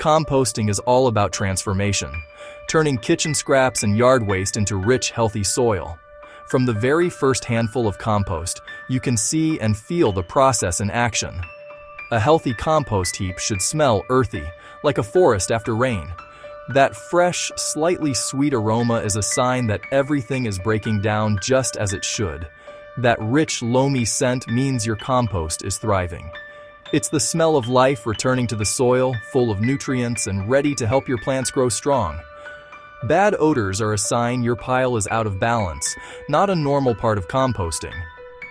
Composting is all about transformation, turning kitchen scraps and yard waste into rich, healthy soil. From the very first handful of compost, you can see and feel the process in action. A healthy compost heap should smell earthy, like a forest after rain. That fresh, slightly sweet aroma is a sign that everything is breaking down just as it should. That rich, loamy scent means your compost is thriving. It's the smell of life returning to the soil, full of nutrients and ready to help your plants grow strong. Bad odors are a sign your pile is out of balance, not a normal part of composting.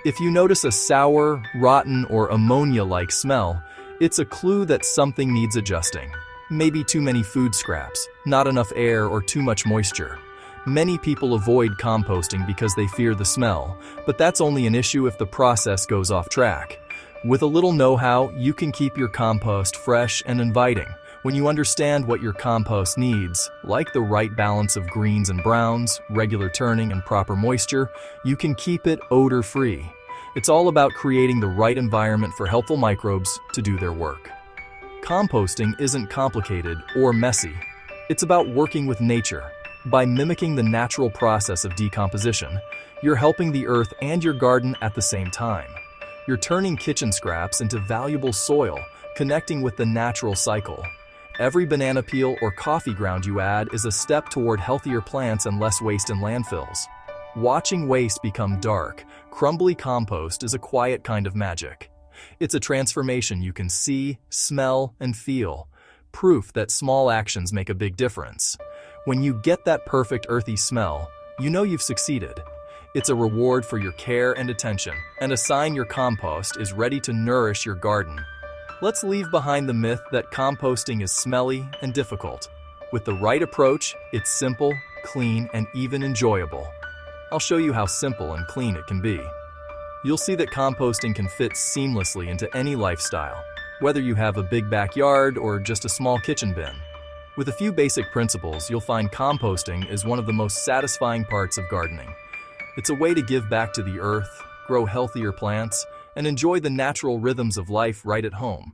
If you notice a sour, rotten, or ammonia-like smell, it's a clue that something needs adjusting. Maybe too many food scraps, not enough air, or too much moisture. Many people avoid composting because they fear the smell, but that's only an issue if the process goes off track. With a little know-how, you can keep your compost fresh and inviting. When you understand what your compost needs, like the right balance of greens and browns, regular turning, and proper moisture, you can keep it odor-free. It's all about creating the right environment for helpful microbes to do their work. Composting isn't complicated or messy. It's about working with nature. By mimicking the natural process of decomposition, you're helping the earth and your garden at the same time. You're turning kitchen scraps into valuable soil, connecting with the natural cycle. Every banana peel or coffee ground you add is a step toward healthier plants and less waste in landfills. Watching waste become dark, crumbly compost is a quiet kind of magic. It's a transformation you can see, smell, and feel. Proof that small actions make a big difference. When you get that perfect earthy smell, you know you've succeeded. It's a reward for your care and attention, and a sign your compost is ready to nourish your garden. Let's leave behind the myth that composting is smelly and difficult. With the right approach, it's simple, clean, and even enjoyable. I'll show you how simple and clean it can be. You'll see that composting can fit seamlessly into any lifestyle, whether you have a big backyard or just a small kitchen bin. With a few basic principles, you'll find composting is one of the most satisfying parts of gardening. It's a way to give back to the earth, grow healthier plants, and enjoy the natural rhythms of life right at home.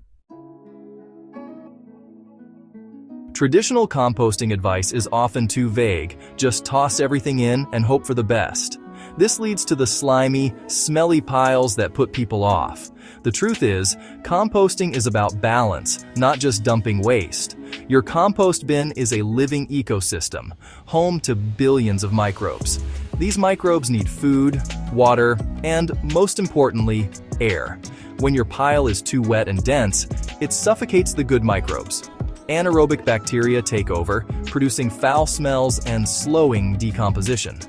Traditional composting advice is often too vague. Just toss everything in and hope for the best. This leads to the slimy, smelly piles that put people off. The truth is, composting is about balance, not just dumping waste. Your compost bin is a living ecosystem, home to billions of microbes. These microbes need food, water, and, most importantly, air. When your pile is too wet and dense, it suffocates the good microbes. Anaerobic bacteria take over, producing foul smells and slowing decomposition.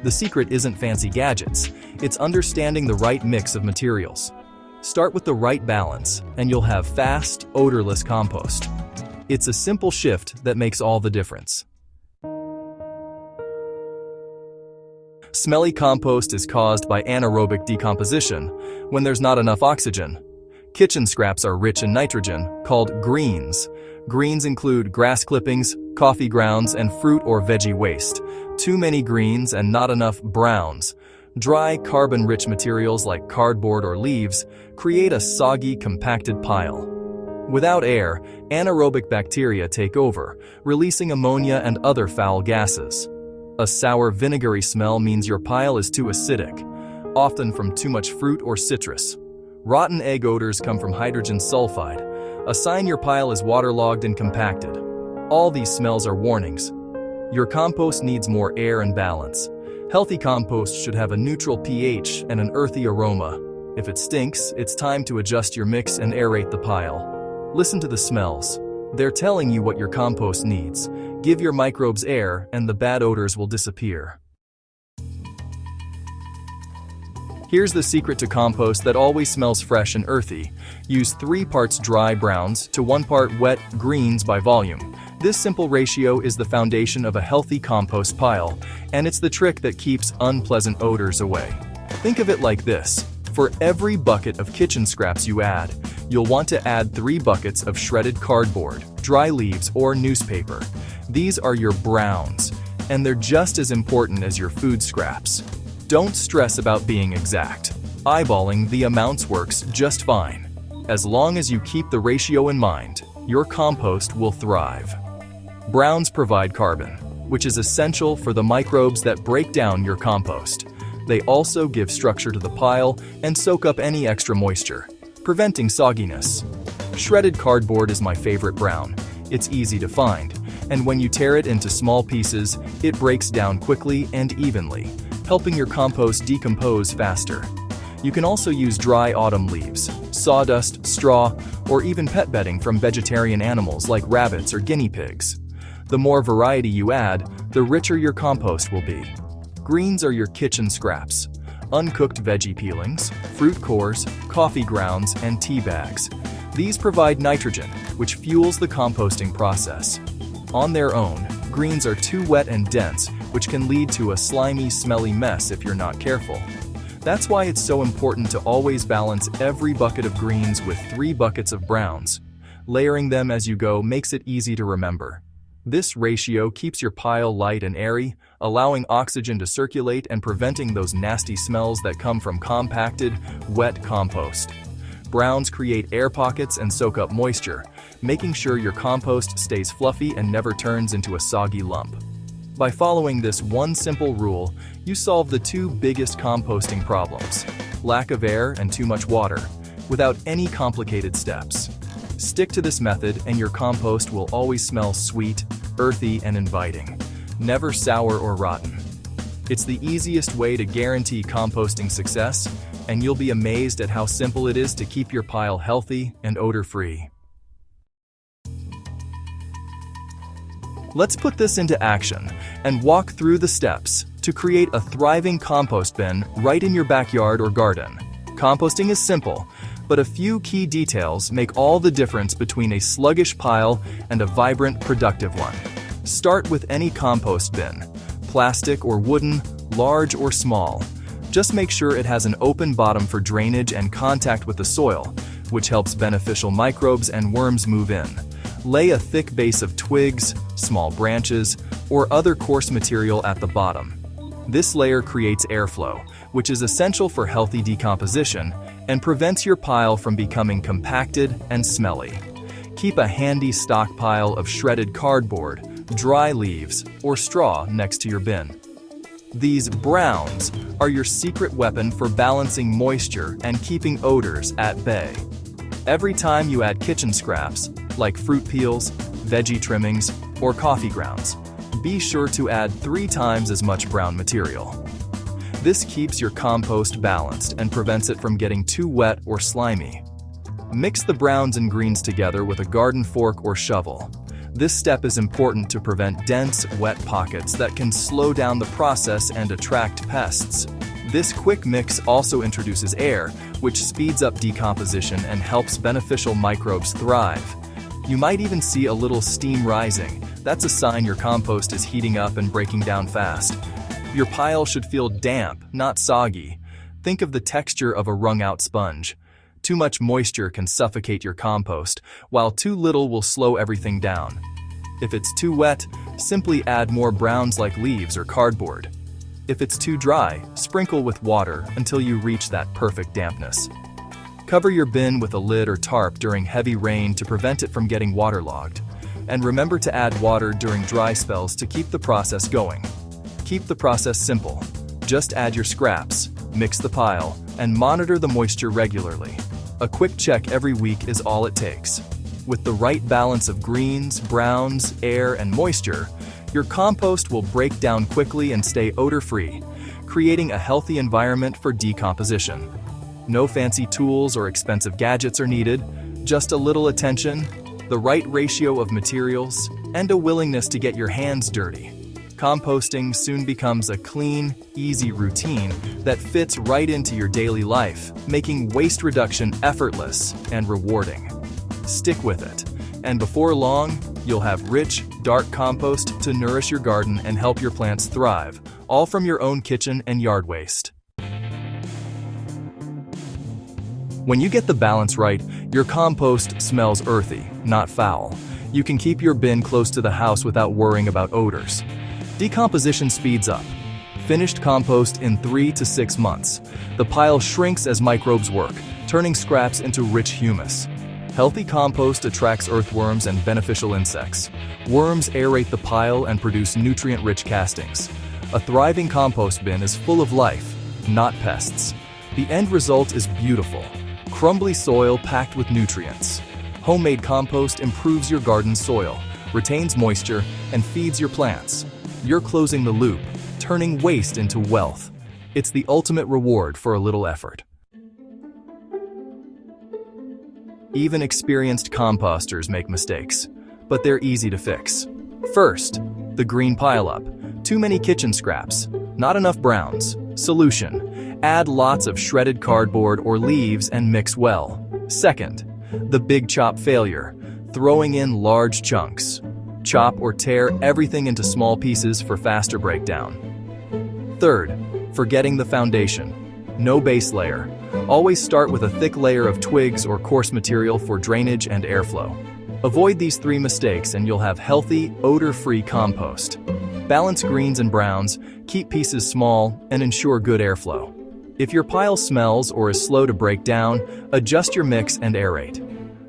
The secret isn't fancy gadgets, it's understanding the right mix of materials. Start with the right balance, and you'll have fast, odorless compost. It's a simple shift that makes all the difference. Smelly compost is caused by anaerobic decomposition when there's not enough oxygen. Kitchen scraps are rich in nitrogen, called greens. Greens include grass clippings, coffee grounds, and fruit or veggie waste. Too many greens and not enough browns. Dry, carbon-rich materials like cardboard or leaves create a soggy, compacted pile. Without air, anaerobic bacteria take over, releasing ammonia and other foul gases. A sour, vinegary smell means your pile is too acidic, often from too much fruit or citrus. Rotten egg odors come from hydrogen sulfide, a sign your pile is waterlogged and compacted. All these smells are warnings. Your compost needs more air and balance. Healthy compost should have a neutral pH and an earthy aroma. If it stinks, it's time to adjust your mix and aerate the pile. Listen to the smells. They're telling you what your compost needs. Give your microbes air and the bad odors will disappear. Here's the secret to compost that always smells fresh and earthy. Use 3 parts dry browns to 1 part wet greens by volume. This simple ratio is the foundation of a healthy compost pile, and it's the trick that keeps unpleasant odors away. Think of it like this. For every bucket of kitchen scraps you add, you'll want to add 3 buckets of shredded cardboard, dry leaves, or newspaper. These are your browns, and they're just as important as your food scraps. Don't stress about being exact. Eyeballing the amounts works just fine. As long as you keep the ratio in mind, your compost will thrive. Browns provide carbon, which is essential for the microbes that break down your compost. They also give structure to the pile and soak up any extra moisture, preventing sogginess. Shredded cardboard is my favorite brown. It's easy to find, and when you tear it into small pieces, it breaks down quickly and evenly, helping your compost decompose faster. You can also use dry autumn leaves, sawdust, straw, or even pet bedding from vegetarian animals like rabbits or guinea pigs. The more variety you add, the richer your compost will be. Greens are your kitchen scraps. Uncooked veggie peelings, fruit cores, coffee grounds, and tea bags. These provide nitrogen, which fuels the composting process. On their own, greens are too wet and dense, which can lead to a slimy, smelly mess if you're not careful. That's why it's so important to always balance every bucket of greens with 3 buckets of browns. Layering them as you go makes it easy to remember. This ratio keeps your pile light and airy, allowing oxygen to circulate and preventing those nasty smells that come from compacted, wet compost. Browns create air pockets and soak up moisture, making sure your compost stays fluffy and never turns into a soggy lump. By following this one simple rule, you solve the 2 biggest composting problems: lack of air and too much water, without any complicated steps. Stick to this method and your compost will always smell sweet, earthy, and inviting, never sour or rotten. It's the easiest way to guarantee composting success, and you'll be amazed at how simple it is to keep your pile healthy and odor-free. Let's put this into action and walk through the steps to create a thriving compost bin right in your backyard or garden. Composting is simple, but a few key details make all the difference between a sluggish pile and a vibrant, productive one. Start with any compost bin, plastic or wooden, large or small. Just make sure it has an open bottom for drainage and contact with the soil, which helps beneficial microbes and worms move in. Lay a thick base of twigs, small branches, or other coarse material at the bottom. This layer creates airflow, which is essential for healthy decomposition and prevents your pile from becoming compacted and smelly. Keep a handy stockpile of shredded cardboard, dry leaves, or straw next to your bin. These browns are your secret weapon for balancing moisture and keeping odors at bay. Every time you add kitchen scraps, like fruit peels, veggie trimmings, or coffee grounds, be sure to add 3 times as much brown material. This keeps your compost balanced and prevents it from getting too wet or slimy. Mix the browns and greens together with a garden fork or shovel. This step is important to prevent dense, wet pockets that can slow down the process and attract pests. This quick mix also introduces air, which speeds up decomposition and helps beneficial microbes thrive. You might even see a little steam rising. That's a sign your compost is heating up and breaking down fast. Your pile should feel damp, not soggy. Think of the texture of a wrung-out sponge. Too much moisture can suffocate your compost, while too little will slow everything down. If it's too wet, simply add more browns like leaves or cardboard. If it's too dry, sprinkle with water until you reach that perfect dampness. Cover your bin with a lid or tarp during heavy rain to prevent it from getting waterlogged. And remember to add water during dry spells to keep the process going. Keep the process simple. Just add your scraps, mix the pile, and monitor the moisture regularly. A quick check every week is all it takes. With the right balance of greens, browns, air, and moisture, your compost will break down quickly and stay odor-free, creating a healthy environment for decomposition. No fancy tools or expensive gadgets are needed, just a little attention, the right ratio of materials, and a willingness to get your hands dirty. Composting soon becomes a clean, easy routine that fits right into your daily life, making waste reduction effortless and rewarding. Stick with it, and before long, you'll have rich, dark compost to nourish your garden and help your plants thrive, all from your own kitchen and yard waste. When you get the balance right, your compost smells earthy, not foul. You can keep your bin close to the house without worrying about odors. Decomposition speeds up. Finished compost in 3 to 6 months. The pile shrinks as microbes work, turning scraps into rich humus. Healthy compost attracts earthworms and beneficial insects. Worms aerate the pile and produce nutrient-rich castings. A thriving compost bin is full of life, not pests. The end result is beautiful. Crumbly soil packed with nutrients. Homemade compost improves your garden's soil, retains moisture, and feeds your plants. You're closing the loop, turning waste into wealth. It's the ultimate reward for a little effort. Even experienced composters make mistakes, but they're easy to fix. First, the green pileup. Too many kitchen scraps, not enough browns. Solution: add lots of shredded cardboard or leaves and mix well. Second, the big chop failure. Throwing in large chunks. Chop or tear everything into small pieces for faster breakdown. Third, forgetting the foundation. No base layer. Always start with a thick layer of twigs or coarse material for drainage and airflow. Avoid these 3 mistakes and you'll have healthy, odor-free compost. Balance greens and browns, keep pieces small, and ensure good airflow. If your pile smells or is slow to break down, adjust your mix and aerate.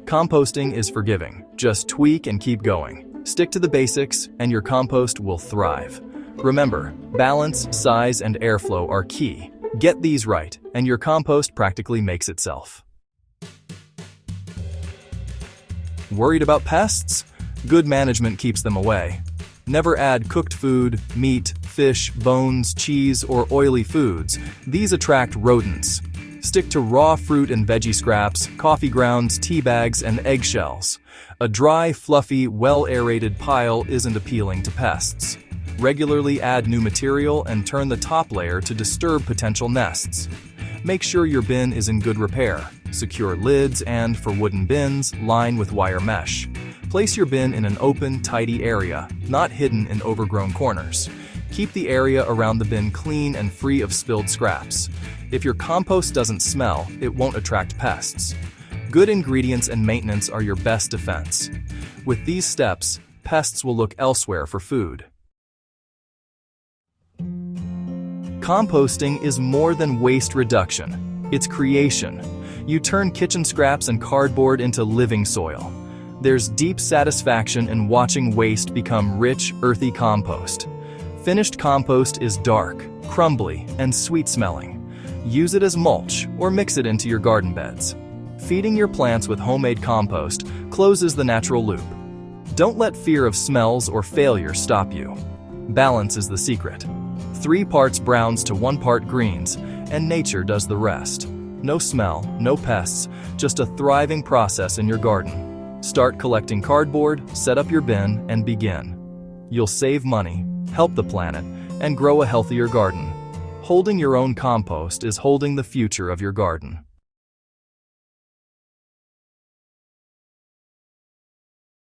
Composting is forgiving. Just tweak and keep going. Stick to the basics, and your compost will thrive. Remember, balance, size, and airflow are key. Get these right, and your compost practically makes itself. Worried about pests? Good management keeps them away. Never add cooked food, meat, fish, bones, cheese, or oily foods. These attract rodents. Stick to raw fruit and veggie scraps, coffee grounds, tea bags, and eggshells. A dry, fluffy, well-aerated pile isn't appealing to pests. Regularly add new material and turn the top layer to disturb potential nests. Make sure your bin is in good repair. Secure lids and, for wooden bins, line with wire mesh. Place your bin in an open, tidy area, not hidden in overgrown corners. Keep the area around the bin clean and free of spilled scraps. If your compost doesn't smell, it won't attract pests. Good ingredients and maintenance are your best defense. With these steps, pests will look elsewhere for food. Composting is more than waste reduction. It's creation. You turn kitchen scraps and cardboard into living soil. There's deep satisfaction in watching waste become rich, earthy compost. Finished compost is dark, crumbly, and sweet-smelling. Use it as mulch or mix it into your garden beds. Feeding your plants with homemade compost closes the natural loop. Don't let fear of smells or failure stop you. Balance is the secret. 3 parts browns to 1 part greens, and nature does the rest. No smell, no pests, just a thriving process in your garden. Start collecting cardboard, set up your bin, and begin. You'll save money, help the planet, and grow a healthier garden. Holding your own compost is holding the future of your garden.